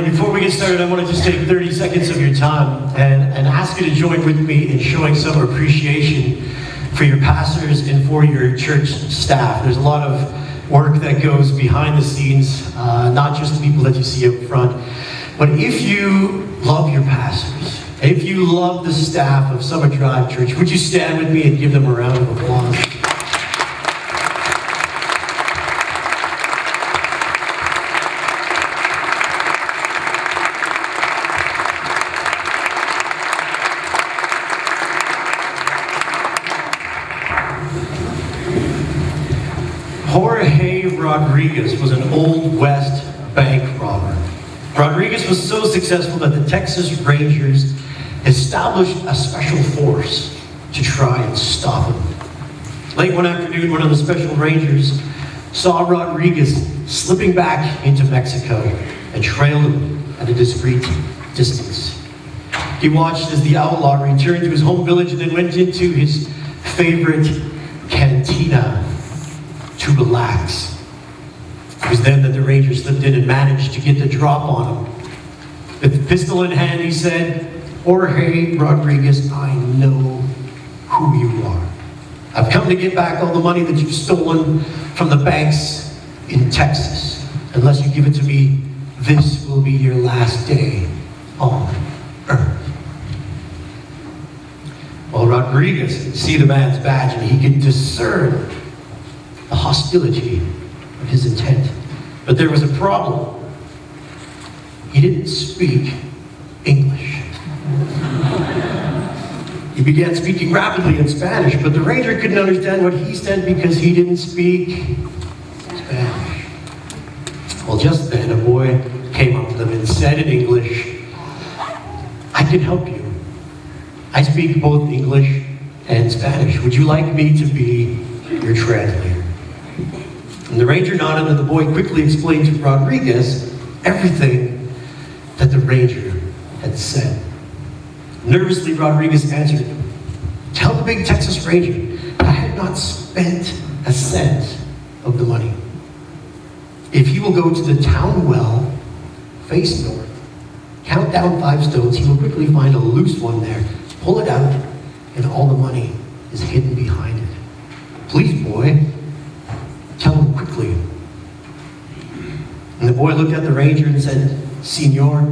Before we get started, I want to just take 30 seconds of your time and ask you to join with me in showing some appreciation for your pastors and for your church staff. There's a lot of work that goes behind the scenes, not just the people that you see up front. But if you love your pastors, if you love the staff of Summit Drive Church, would you stand with me and give them a round of applause? Jorge Rodriguez was an Old West bank robber. Rodriguez was so successful that the Texas Rangers established a special force to try and stop him. Late one afternoon, one of the special Rangers saw Rodriguez slipping back into Mexico and trailed him at a discreet distance. He watched as the outlaw returned to his home village and then went into his favorite cantina to relax. It was then that the Ranger slipped in and managed to get the drop on him. With the pistol in hand, he said, "Jorge Rodriguez, I know who you are. I've come to get back all the money that you've stolen from the banks in Texas. Unless you give it to me, this will be your last day on earth." Well, Rodriguez could see the man's badge and he could discern the hostility of his intent. But there was a problem. He didn't speak English. He began speaking rapidly in Spanish, but the Ranger couldn't understand what he said because he didn't speak Spanish. Well, just then a boy came up to them and said in English, "I can help you. I speak both English and Spanish. Would you like me to be your translator?" And the Ranger nodded, and the boy quickly explained to Rodriguez everything that the Ranger had said. Nervously, Rodriguez answered, "Tell the big Texas Ranger that I had not spent a cent of the money. If he will go to the town well, face north, count down 5 stones, he will quickly find a loose one there, pull it out, and all the money is hidden behind it. Please, boy, tell him quickly." And the boy looked at the Ranger and said, "Senor,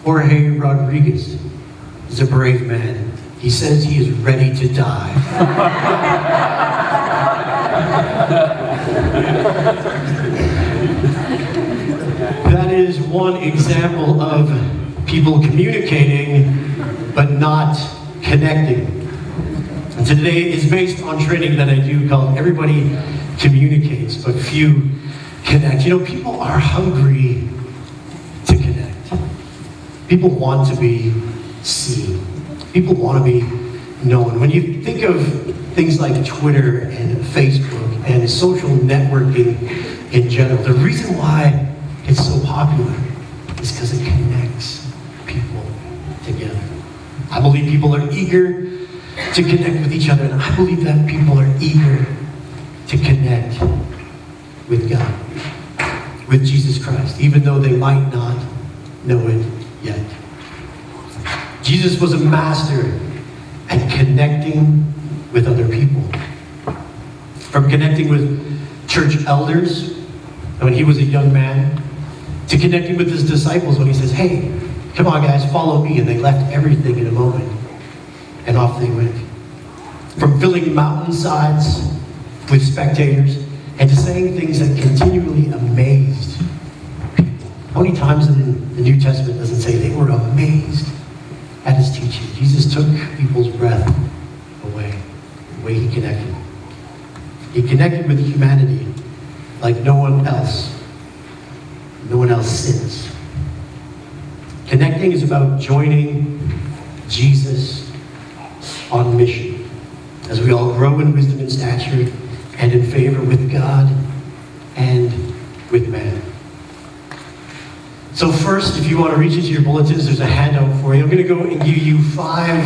Jorge Rodriguez is a brave man. He says he is ready to die." That is one example of people communicating but not connecting. And today is based on training that I do called Everybody Communicates, but few connect. You know, people are hungry to connect. People want to be seen. People want to be known. When you think of things like Twitter and Facebook and social networking in general, the reason why it's so popular is because it connects people together. I believe people are eager to connect with each other, and I believe that people are eager to connect with God, with Jesus Christ, even though they might not know it yet. Jesus was a master at connecting with other people. From connecting with church elders when he was a young man, to connecting with his disciples when he says, "Hey, come on guys, follow me." And they left everything in a moment, and off they went. From filling mountainsides with spectators, and to saying things that continually amazed people. How many times in the New Testament does it say they were amazed at his teaching? Jesus took people's breath away, the way he connected. He connected with humanity like no one else since. Connecting is about joining Jesus on mission as we all grow in wisdom and stature and in favor with God and with man. So first, if you want to reach into your bulletins, there's a handout for you. I'm going to go and give you 5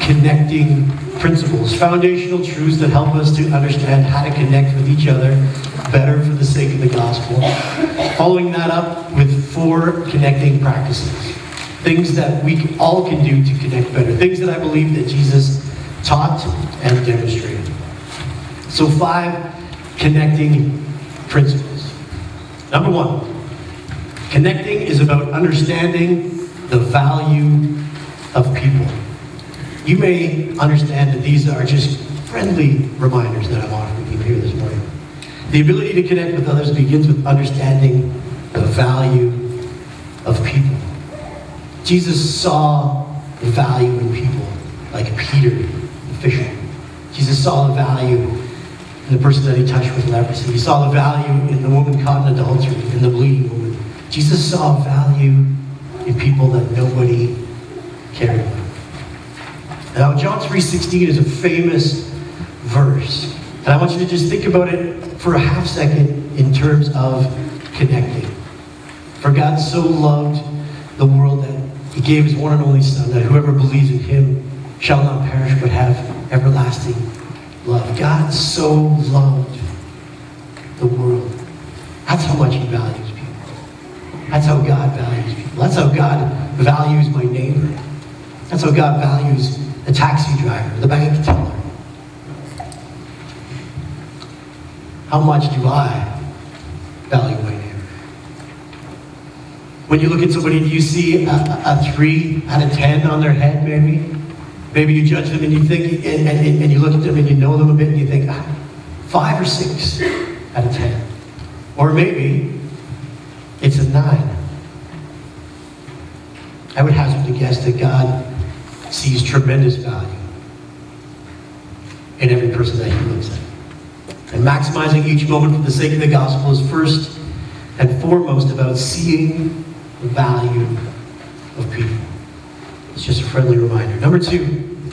connecting principles, foundational truths that help us to understand how to connect with each other better for the sake of the gospel. Following that up with 4 connecting practices. Things that we all can do to connect better. Things that I believe that Jesus taught and demonstrated. So 5 connecting principles. Number 1, connecting is about understanding the value of people. You may understand that these are just friendly reminders that I'm offering you here this morning. The ability to connect with others begins with understanding the value of people. Jesus saw the value in people, like Peter, the fisherman. Jesus saw the value in the person that he touched with leprosy. He saw the value in the woman caught in adultery, in the bleeding woman. Jesus saw value in people that nobody cared about. Now, John 3:16 is a famous verse. And I want you to just think about it for a half second in terms of connecting. For God so loved the world that he gave his one and only Son, that whoever believes in him shall not perish but have everlasting love. God so loved the world. That's how much he values people. That's how God values people. That's how God values my neighbor. That's how God values the taxi driver, the bank teller. How much do I value my neighbor? When you look at somebody, do you see a 3 out of 10 on their head, maybe? Maybe you judge them and you think, and you look at them and you know them a bit and you think, 5 or 6 out of 10. Or maybe it's a 9. I would hazard to guess that God sees tremendous value in every person that he looks at. And maximizing each moment for the sake of the gospel is first and foremost about seeing the value of people. It's just a friendly reminder. Number 2,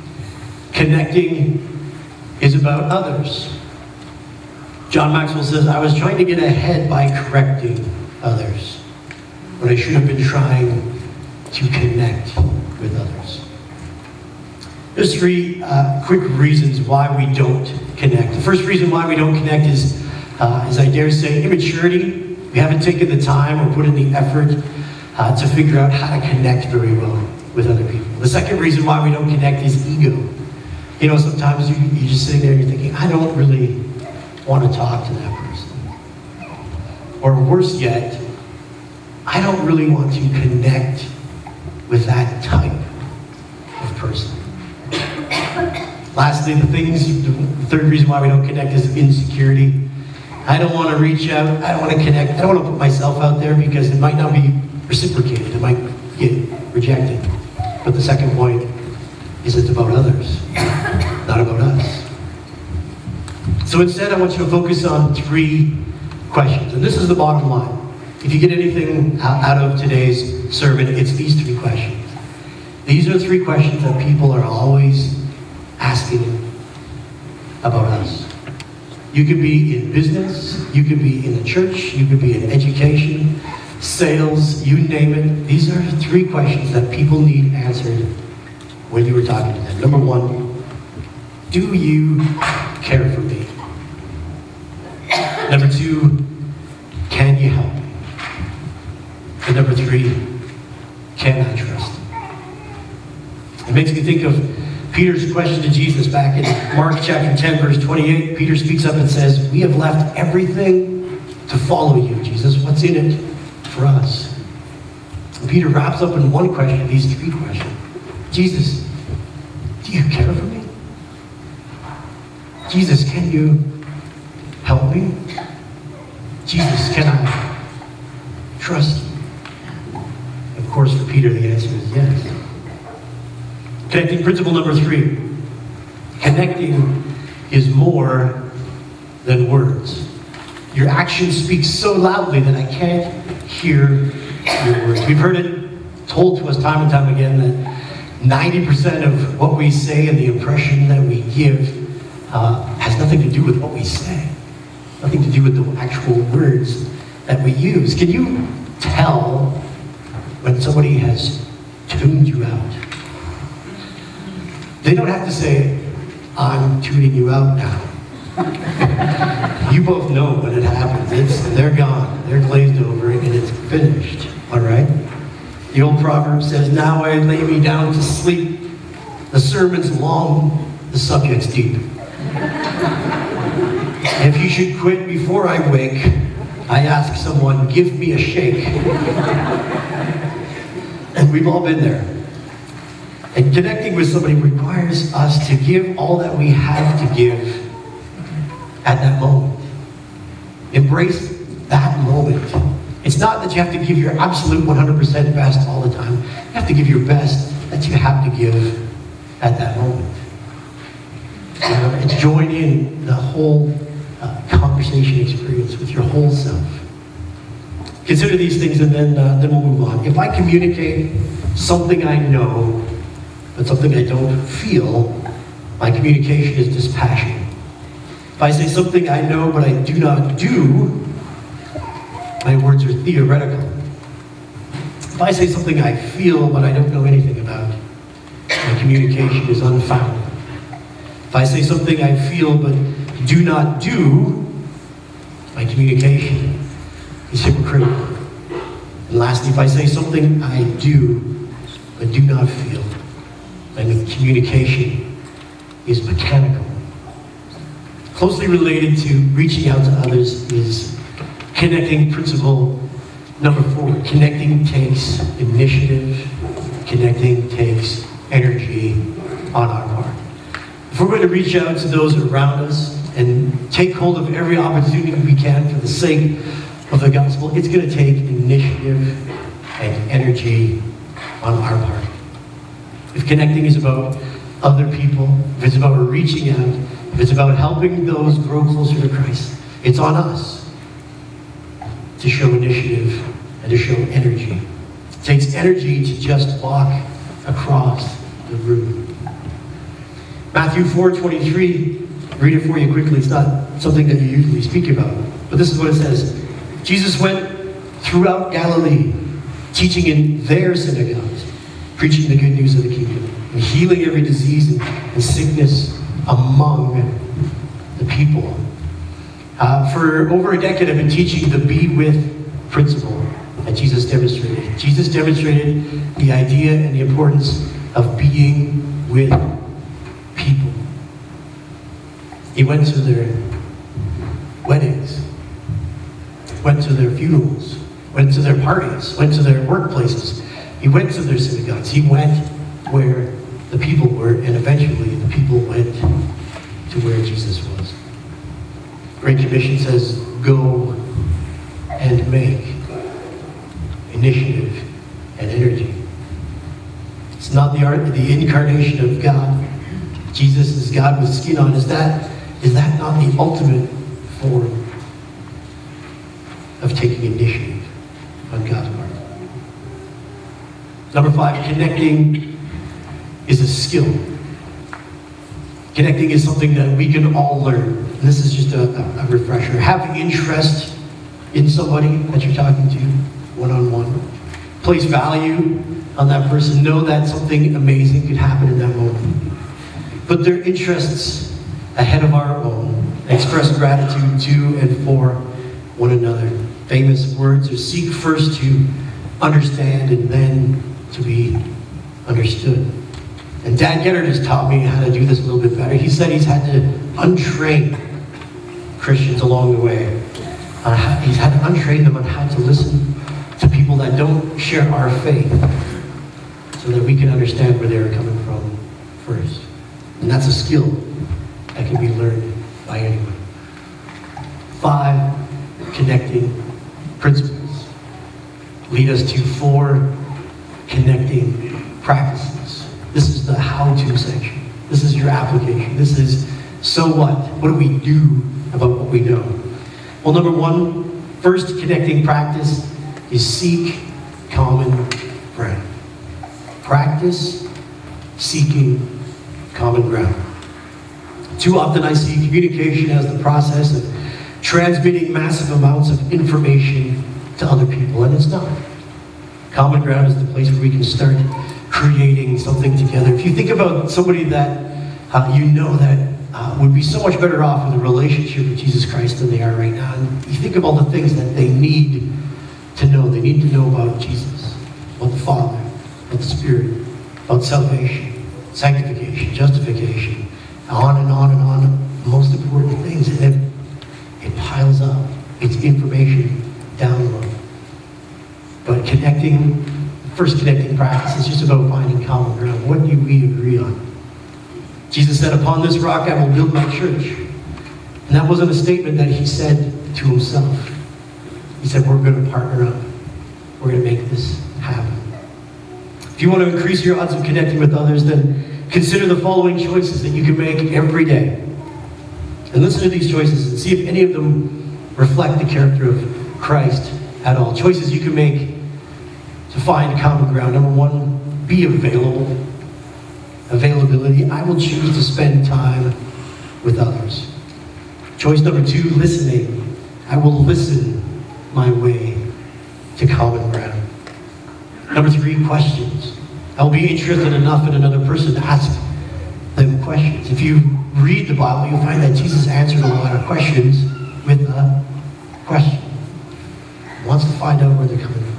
connecting is about others. John Maxwell says, I was trying to get ahead by correcting others, but I should have been trying to connect with others. There's 3 quick reasons why we don't connect. The first reason why we don't connect is I dare say, immaturity. We haven't taken the time or put in the effort to figure out how to connect very well with other people. The second reason why we don't connect is ego. You know, sometimes you're just sitting there and you're thinking, I don't really want to talk to that person. Or worse yet, I don't really want to connect with that type of person. Lastly, the third reason why we don't connect is insecurity. I don't want to reach out. I don't want to connect. I don't want to put myself out there because it might not be reciprocated. It might get rejected. But the second point is it's about others, not about us. So instead, I want you to focus on 3 questions. And this is the bottom line. If you get anything out of today's sermon, it's these 3 questions. These are 3 questions that people are always asking about us. You could be in business, you could be in the church, you could be in education, sales, you name it. These are 3 questions that people need answered when you were talking to them. Number 1, do you care for me? Number 2, can you help me? And number 3, can I trust you? It makes me think of Peter's question to Jesus back in Mark chapter 10, verse 28. Peter speaks up and says, we have left everything to follow you, Jesus. What's in it for us? And Peter wraps up in one question, these 3 questions. Jesus, do you care for me? Jesus, can you help me? Jesus, can I trust you? Of course, for Peter, the answer is yes. Connecting principle number 3. Connecting is more than words. Your actions speak so loudly that I can't hear your words. We've heard it told to us time and time again that 90% of what we say and the impression that we give has nothing to do with what we say. Nothing to do with the actual words that we use. Can you tell when somebody has tuned you out? They don't have to say, I'm tuning you out now. You both know when it happens. They're gone. They're glazed over and it's finished. All right? The old proverb says, now I lay me down to sleep. The sermon's long, the subject's deep. If you should quit before I wake, I ask someone, give me a shake. And we've all been there. And connecting with somebody requires us to give all that we have to give at that moment. Embrace that moment. It's not that you have to give your absolute 100% best all the time. You have to give your best that you have to give at that moment. And join in the whole conversation experience with your whole self. Consider these things and then we'll move on. If I communicate something I know, but something I don't feel, my communication is dispassionate. If I say something I know but I do not do, my words are theoretical. If I say something I feel but I don't know anything about, my communication is unfounded. If I say something I feel but do not do, my communication is hypocritical. And lastly, if I say something I do but do not feel, my communication is mechanical. Closely related to reaching out to others is connecting principle number 4. Connecting takes initiative. Connecting takes energy on our part. If we're going to reach out to those around us and take hold of every opportunity we can for the sake of the gospel, it's going to take initiative and energy on our part. If connecting is about other people, if it's about reaching out, if it's about helping those grow closer to Christ, it's on us to show initiative and to show energy. It takes energy to just walk across the room. Matthew 4:23, read it for you quickly. It's not something that you usually speak about, but this is what it says. Jesus went throughout Galilee, teaching in their synagogues, preaching the good news of the kingdom, and healing every disease and sickness among the people. For over a decade, I've been teaching the be with principle that Jesus demonstrated. Jesus demonstrated the idea and the importance of being with people. He went to their weddings, went to their funerals, went to their parties, went to their workplaces. He went to their synagogues. He went where the people were, and eventually the people went to where Jesus was. Great Commission says, go and make initiative and energy. It's not the incarnation of God. Jesus is God with skin on. Is that not the ultimate form of taking initiative on God's part? Number 5, connecting is a skill. Connecting is something that we can all learn. And this is just a refresher. Have interest in somebody that you're talking to one-on-one. Place value on that person. Know that something amazing could happen in that moment. Put their interests ahead of our own. Express gratitude to and for one another. Famous words are seek first to understand and then to be understood. And Dan Geddard has taught me how to do this a little bit better. He said he's had to untrain Christians along the way. He's had to untrain them on how to listen to people that don't share our faith so that we can understand where they're coming from first. And that's a skill that can be learned by anyone. 5, connecting principles lead us to 4 connecting practices. This is the how-to section. This is your application. This is so what? What do we do about what we know? Well, number 1, first connecting practice is seek common ground. Practice seeking common ground. Too often I see communication as the process of transmitting massive amounts of information to other people, and it's not. Common ground is the place where we can start creating something together. If you think about somebody that you know that would be so much better off with a relationship with Jesus Christ than they are right now. And you think of all the things that they need to know. They need to know about Jesus, about the Father, about the Spirit, about salvation, sanctification, justification, on and on and on. Most important things. And it piles up. It's information download. But first connecting practice is just about finding common ground. What do we agree on? Jesus said, upon this rock I will build my church. And that wasn't a statement that he said to himself. He said, we're going to partner up. We're going to make this happen. If you want to increase your odds of connecting with others, then consider the following choices that you can make every day. And listen to these choices and see if any of them reflect the character of Christ at all. Choices you can make to find common ground. Number one, be available. Availability. I will choose to spend time with others. Choice number two, listening. I will listen my way to common ground. Number three, questions. I will be interested enough in another person to ask them questions. If you read the Bible, you'll find that Jesus answered a lot of questions with a question. He wants to find out where they're coming from.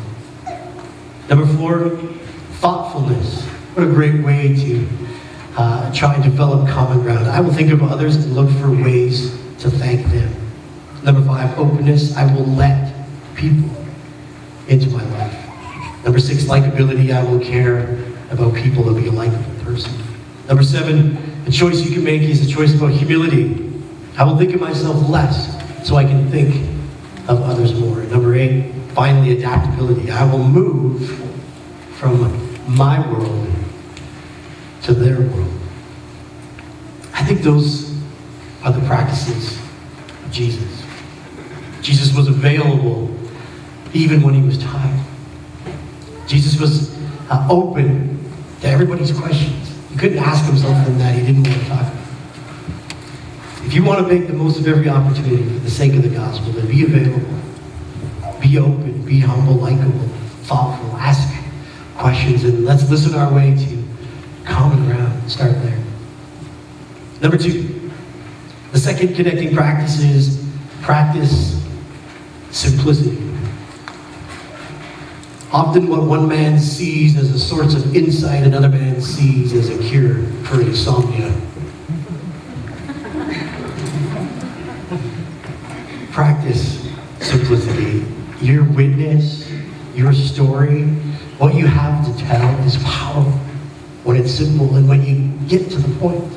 Number four, thoughtfulness. What a great way to try and develop common ground. I will think of others and look for ways to thank them. Number five, openness. I will let people into my life. Number six, likability. I will care about people and be a likable person. Number seven, a choice you can make is a choice about humility. I will think of myself less so I can think of others more. Number eight, finally, adaptability. I will move from my world to their world. I think those are the practices of Jesus. Jesus was available even when he was tired. Jesus was open to everybody's questions. He couldn't ask him something that he didn't want to talk about. If you want to make the most of every opportunity for the sake of the gospel, then be available, be open, be humble, likable, thoughtful, ask questions, and let's listen our way to common ground. Start there. Number two, the second connecting practice is practice simplicity. Often what one man sees as a source of insight, another man sees as a cure for insomnia. Practice simplicity. Your witness, your story, what you have to tell is powerful when it's simple and when you get to the point.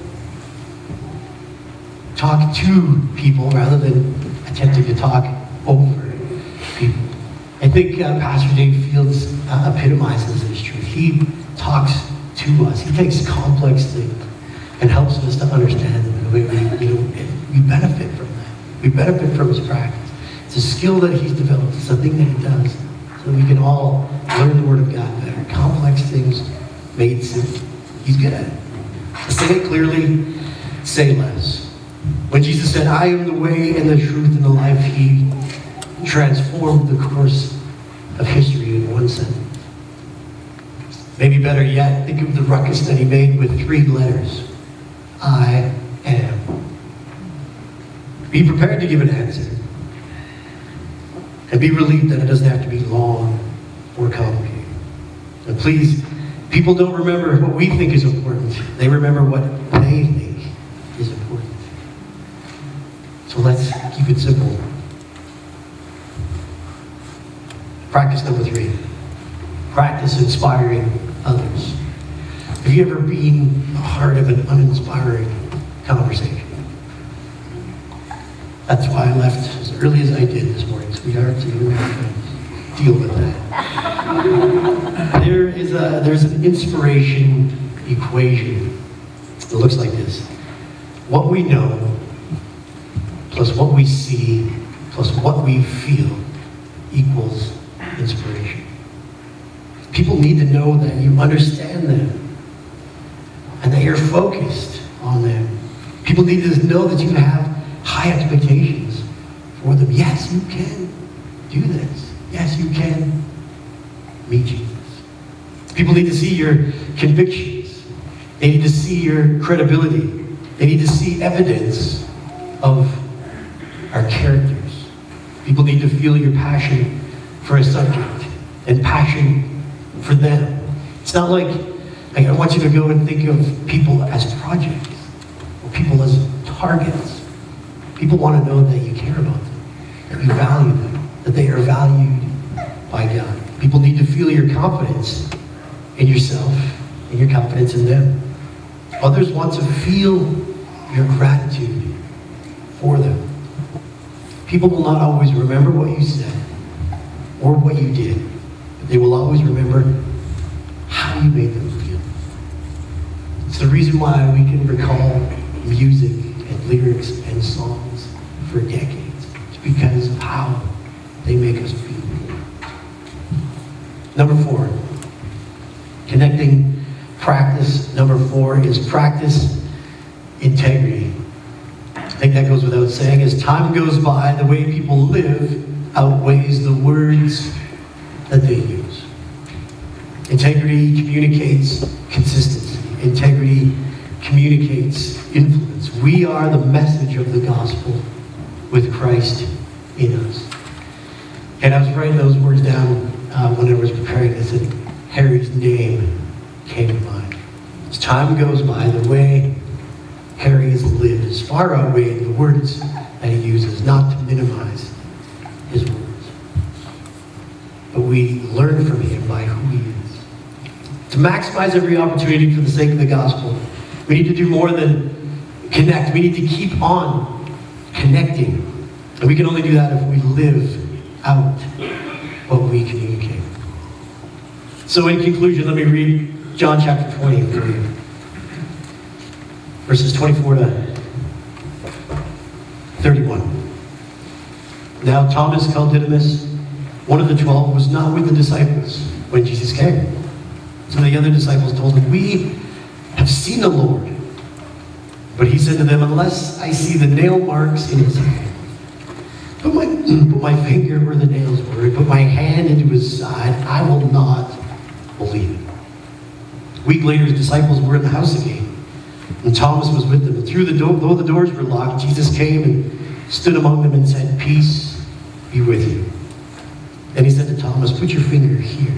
Talk to people rather than attempting to talk over people. I think Pastor Dave Fields epitomizes this truth. He talks to us. He takes complex things and helps us to understand them. And we benefit from that. We benefit from his practice. It's a skill that he's developed. It's a thing that he does. So we can all learn the Word of God better. Complex things made simple. He's good at it. To say it clearly, say less. When Jesus said, I am the way and the truth and the life, he transformed the course of history in one sentence. Maybe better yet, think of the ruckus that he made with 3 letters. I am. Be prepared to give an answer. And be relieved that it doesn't have to be long or complicated. And please, people don't remember what we think is important. They remember what they think is important. So let's keep it simple. Practice number 3. Practice inspiring others. Have you ever been a part of an uninspiring conversation? That's why I left as early as I did this morning, sweetheart, so you don't have to deal with that. There's an inspiration equation that looks like this. What we know plus what we see plus what we feel equals inspiration. People need to know that you understand them and that you're focused on them. People need to know that you have high expectations for them. Yes, you can do this. Yes, you can meet Jesus. People need to see your convictions. They need to see your credibility. They need to see evidence of our characters. People need to feel your passion for a subject and passion for them. It's not like I want you to go and think of people as projects or people as targets. People want to know that you care about them, that you value them, that they are valued by God. People need to feel your confidence in yourself and your confidence in them. Others want to feel your gratitude for them. People will not always remember what you said or what you did, but they will always remember how you made them feel. It's the reason why we can recall music and lyrics and songs for decades. It's because of how they make us feel. Number 4, connecting practice. Number 4 is practice integrity. I think that goes without saying. As time goes by, the way people live outweighs the words that they use. Integrity communicates consistency. Integrity communicates influence. We are the message of the gospel with Christ in us. And I was writing those words down when I was preparing this, and Harry's name came to mind. As time goes by, the way Harry has lived is far outweighed the words that he uses, not to minimize his words. But we learn from him by who he is. To maximize every opportunity for the sake of the gospel, we need to do more than connect. We need to keep on connecting. And we can only do that if we live out what we communicate. So in conclusion, let me read John chapter 20 for you. Verses 24 to 31. Now Thomas called Didymus, one of the 12, was not with the disciples when Jesus came. So the other disciples told him, "We have seen the Lord." But he said to them, "Unless I see the nail marks in his hand, put my finger where the nails were, and put my hand into his side, I will not believe it." A week later, his disciples were in the house again, and Thomas was with them. And through the door, though the doors were locked, Jesus came and stood among them and said, "Peace be with you." Then he said to Thomas, "Put your finger here.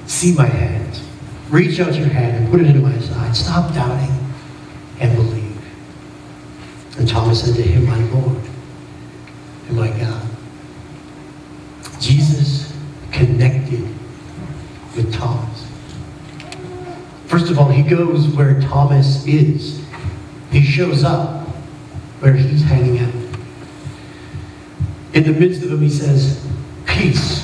See my hands. Reach out your hand and put it into my side. Stop doubting and believe." And Thomas said to him, "My Lord and my God." Jesus connected with Thomas. First of all, he goes where Thomas is. He shows up where he's hanging out. In the midst of him, he says, "Peace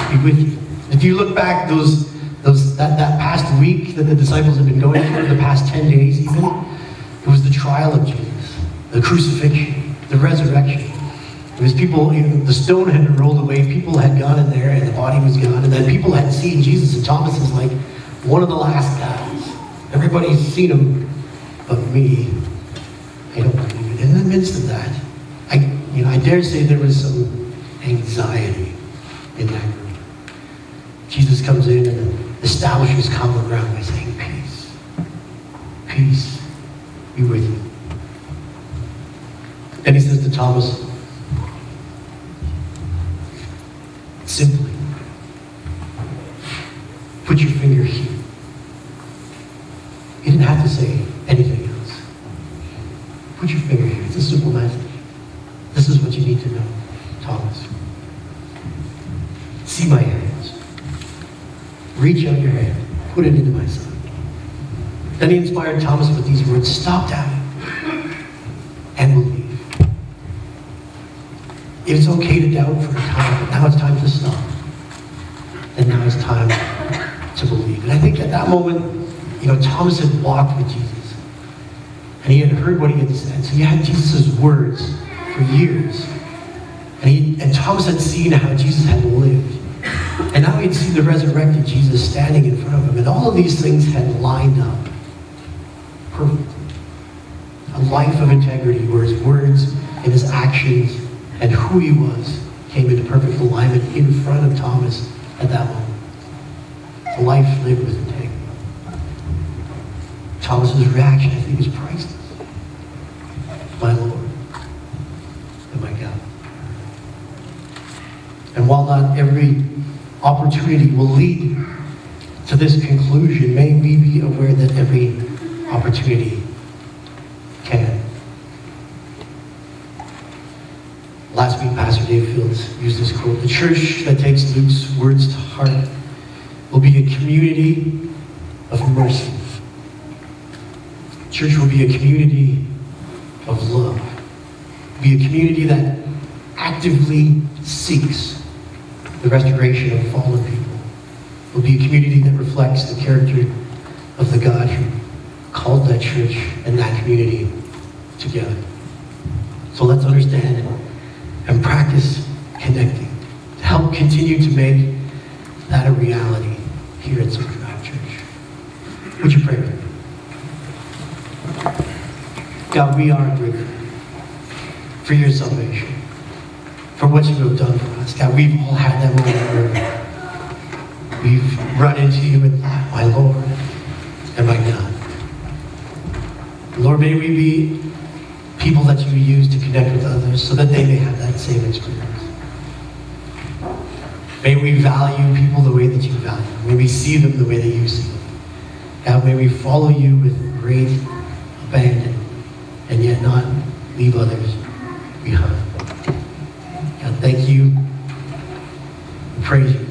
be with you." If you look back that past week that the disciples have been going through, the past 10 days even, it was the trial of Jesus, the crucifixion, the resurrection. It was people, the stone had been rolled away, people had gone in there and the body was gone, and then people had seen Jesus, and Thomas is like one of the last guys. Everybody's seen him, but me, I don't believe it. In the midst of that, I dare say there was some anxiety in that group. Jesus comes in and establishes common ground by saying, "Peace, peace be with you." And he says to Thomas, simply, "Put your finger here." He didn't have to say anything else. Put your finger here. It's a simple message. This is what you need to know, Thomas. See my hands. Reach out your hand. Put it into my side. Then he inspired Thomas with these words, "Stop doubting and believe." It's okay to doubt for a time, but now it's time to stop. And now it's time to believe. And I think at that moment, Thomas had walked with Jesus. And he had heard what he had said. So he had Jesus' words for years. And Thomas had seen how Jesus had lived. And now he'd seen the resurrected Jesus standing in front of him. And all of these things had lined up perfectly. A life of integrity where his words and his actions and who he was came into perfect alignment in front of Thomas at that moment. A life lived with integrity. Thomas's reaction, I think, is priceless. And while not every opportunity will lead to this conclusion, may we be aware that every opportunity can. Last week, Pastor Dave Fields used this quote: "The church that takes Luke's words to heart will be a community of mercy. Church will be a community of love. Be a community that actively seeks the restoration of fallen people. Will be a community that reflects the character of the God who called that church and that community together." So let's understand and practice connecting to help continue to make that a reality here at Silver Drive Church. Would you pray with me? God, we are grateful for your salvation, for what you have done for us. God, we've all had that moment where we've run into you and thought, my Lord and my God. Lord, may we be people that you use to connect with others so that they may have that same experience. May we value people the way that you value them. May we see them the way that you see them. God, may we follow you with great abandon and yet not leave others behind. God, thank you. We praise you.